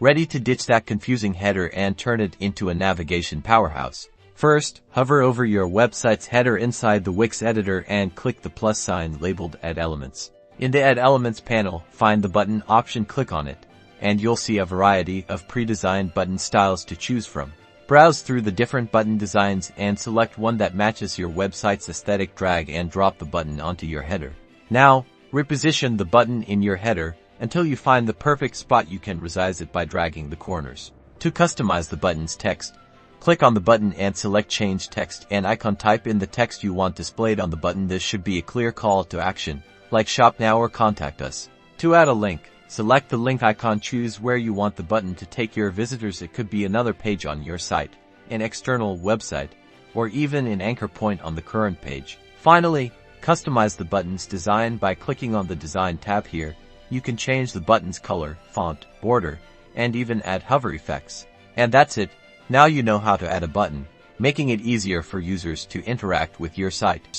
ready to ditch that confusing header and turn it into a navigation powerhouse. First, hover over your website's header inside the Wix editor and click the plus sign labeled Add Elements. In the Add Elements panel, find the button option, click on it, and you'll see a variety of pre-designed button styles to choose from. Browse through the different button designs and select one that matches your website's aesthetic. Drag and drop the button onto your header. Now, reposition the button in your header until you find the perfect spot. You can resize it by dragging the corners. To customize the button's text, click on the button and select Change Text and Icon. Type in the text you want displayed on the button. This should be a clear call to action, like Shop Now or Contact Us. To add a link, select the link icon. Choose where you want the button to take your visitors. It could be another page on your site, an external website, or even an anchor point on the current page. Finally, customize the button's design by clicking on the Design tab here. You can change the button's color, font, border, and even add hover effects. And that's it. Now you know how to add a button, making it easier for users to interact with your site.